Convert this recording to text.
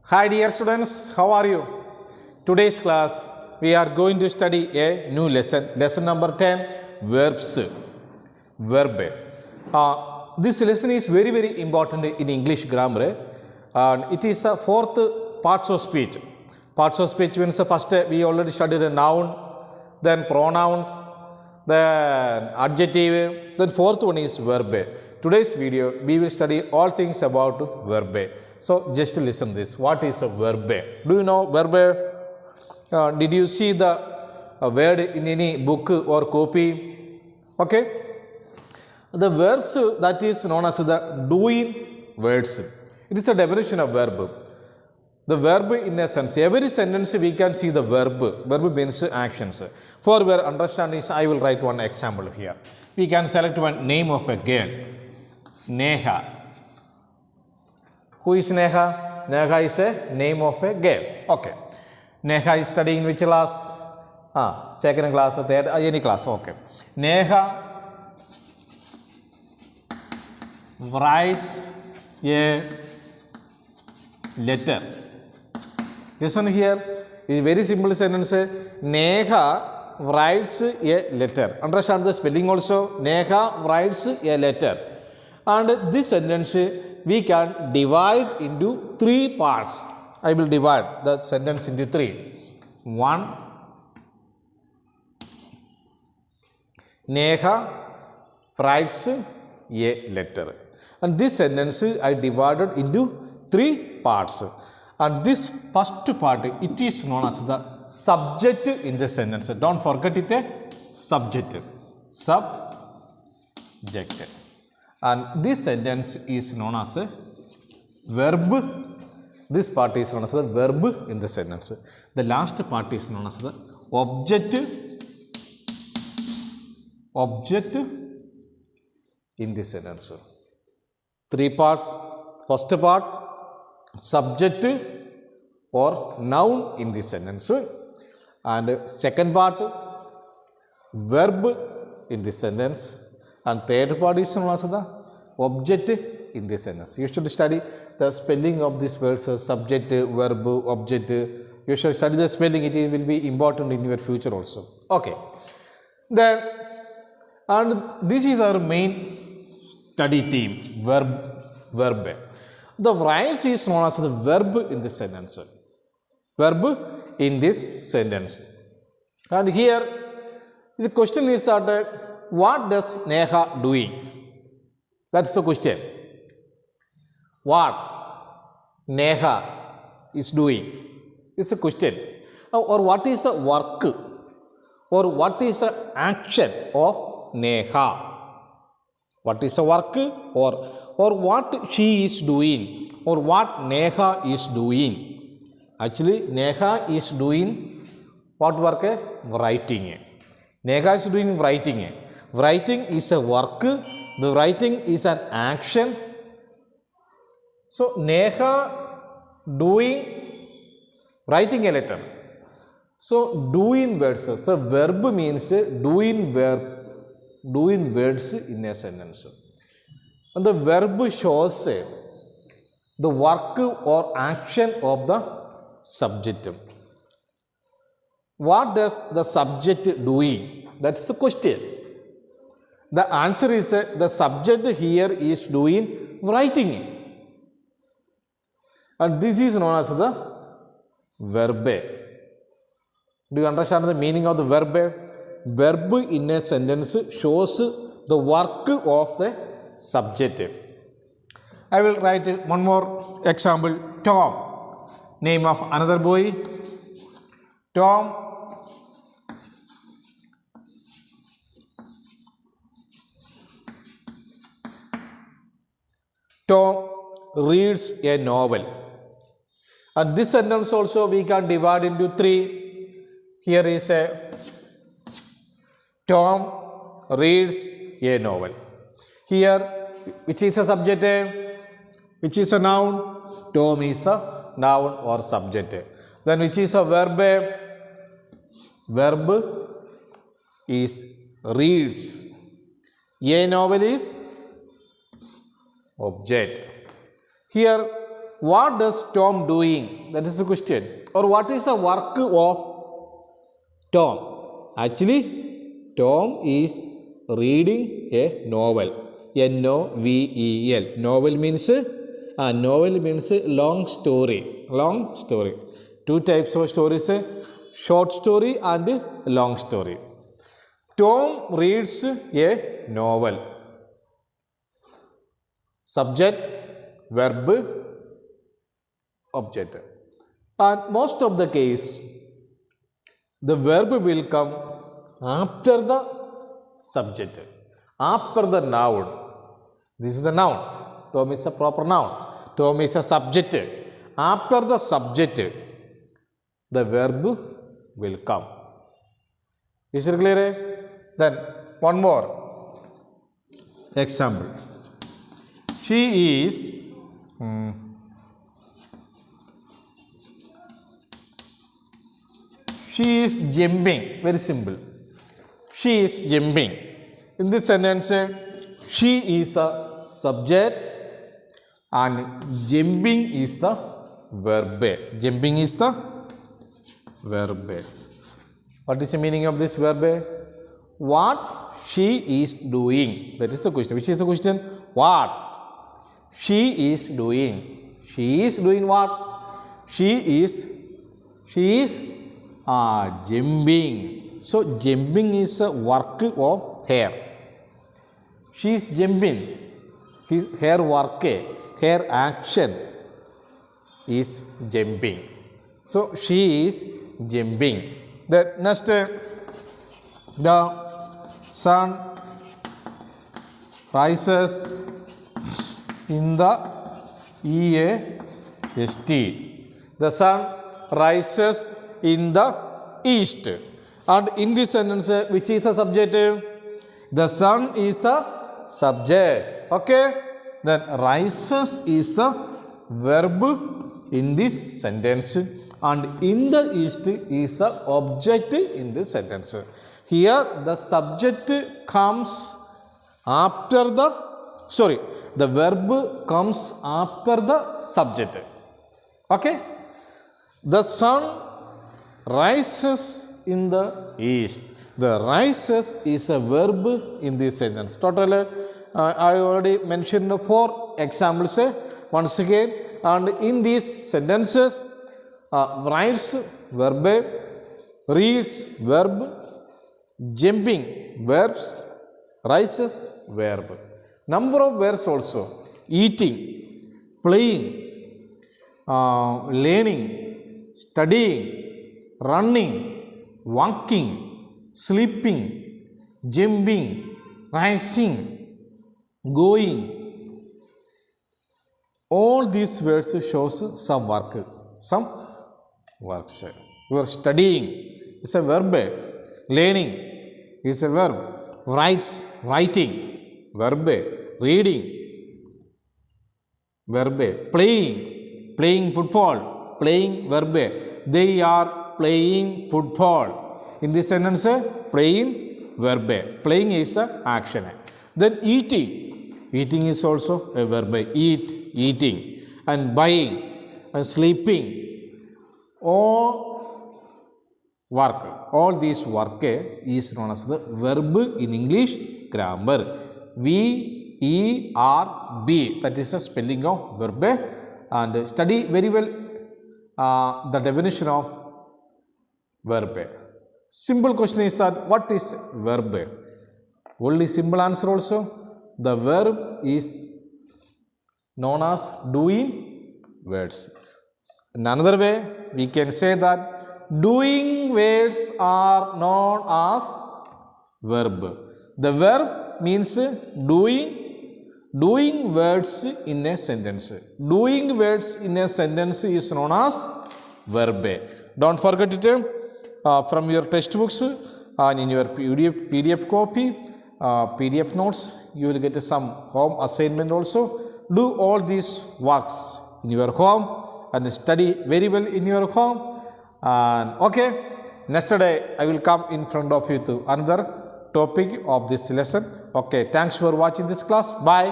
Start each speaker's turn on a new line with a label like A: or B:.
A: Hi dear students, how are you? Today's class we are going to study a new lesson number 10, verbs, verb. This lesson is very important in English grammar and it is a fourth parts of speech. Parts of speech means first we already studied a noun, then pronouns, then adjective, then fourth one is verb. Today's video we will study all things about verb. So just listen this. What is a verb? Do you know verb? Did you see the word in any book or copy? Okay. The verbs that is known as the doing words. It is a definition of verb. The verb in a sense, every sentence we can see the verb. Verb means actions. For your understanding, I will write one example here. We can select one name of a girl. Neha. Who is Neha? Neha is a name of a girl. Okay. Neha is studying which class? Second class, third, any class. Okay. Neha writes a letter. Listen here, is very simple sentence. Neha writes a letter. Understand the spelling also. Neha writes a letter. And this sentence we can divide into three parts. I will divide the sentence into three. One, Neha writes a letter. And this sentence I divided into three parts. And this first part, it is known as the subject in the sentence. Don't forget it, subject. Subject. And this sentence is known as a verb. This part is known as the verb in the sentence. The last part is known as the object. Object in the sentence. Three parts. First part, subject or noun in the sentence, and second part, verb in the sentence, and third part is known as the object in the sentence. You should study the spelling of these words, subject, verb, object. You should study the spelling, it will be important in your future also. Okay. Then, and this is our main study theme, verb. The writes is known as the verb in this sentence. Verb in this sentence. And here the question is that what does Neha doing? That's the question. What Neha is doing? It's a question. Or what is the work? Or what is the action of Neha? What is the work or what she is doing or what Neha is doing? Actually, Neha is doing what work? Writing. Neha is doing writing. Writing is a work. The writing is an action. So, Neha doing writing a letter. So, doing words. So, verb means doing words in a sentence. And the verb shows the work or action of the subject. What does the subject doing? That's the question. The answer is the subject here is doing writing. And this is known as the verb. Do you understand the meaning of the verb? Verb in a sentence shows the work of the subject. I will write one more example. Tom. Name of another boy. Tom reads a novel. And this sentence also we can divide into three. Here is a Tom reads a novel. Here, which is a subject? Which is a noun? Tom is a noun or subject. Then which is a verb? Verb is reads. A novel is object. Here what does Tom doing? That is the question. Or what is the work of Tom? Actually, Tom is reading a novel. Novel. Novel means long story. Long story. Two types of stories: short story and long story. Tom reads a novel. Subject, verb, object. And most of the case, the verb will come after the subject, after the noun. This is the noun. Tom is a proper noun. Tom is a subject. After the subject, the verb will come. Is it clear? Then one more example. She is jumping. Very simple. She is jumping. In this sentence, she is a subject and jumping is the verb. Jumping is the verb. What is the meaning of this verb? What she is doing. That is the question. Which is the question? What she is doing. She is doing what? She is jumping. So jumping is a work of her. She is jumping. Her work, her action is jumping. So she is jumping. The next, the sun rises in the east. The sun rises in the east. And in this sentence, which is the subject? The sun is a subject. Okay? Then rises is a verb in this sentence. And in the east is a object in this sentence. Here the subject comes after the verb comes after the subject. Okay? The sun rises in the east. The rises is a verb in this sentence. Total, I already mentioned 4 examples once again. And in these sentences, writes verb, reads verb, jumping verbs, rises verb. Number of verbs also: eating, playing, learning, studying, running, walking, sleeping, jumping, rising, going. All these words shows some work, some works. You are studying is a verb. Learning is a verb. Writing, verb. Reading, verb. Playing football, playing verb. They are playing football. In this sentence, playing verb. Playing is a action. Then eating is also a verb. Eating. And buying and sleeping. All these work is known as the verb in English grammar. V-E-R-B. That is the spelling of verb. And study very well the definition of verb. Simple question is that what is verb? Only simple answer also. The verb is known as doing words. In another way, we can say that doing words are known as verb. The verb means doing words in a sentence. Doing words in a sentence is known as verb. Don't forget it from your textbooks and in your PDF copy, PDF notes. You will get some home assignment also. Do all these works in your home and study very well in your home. And okay, next day I will come in front of you to another topic of this lesson. Okay, thanks for watching this class. Bye.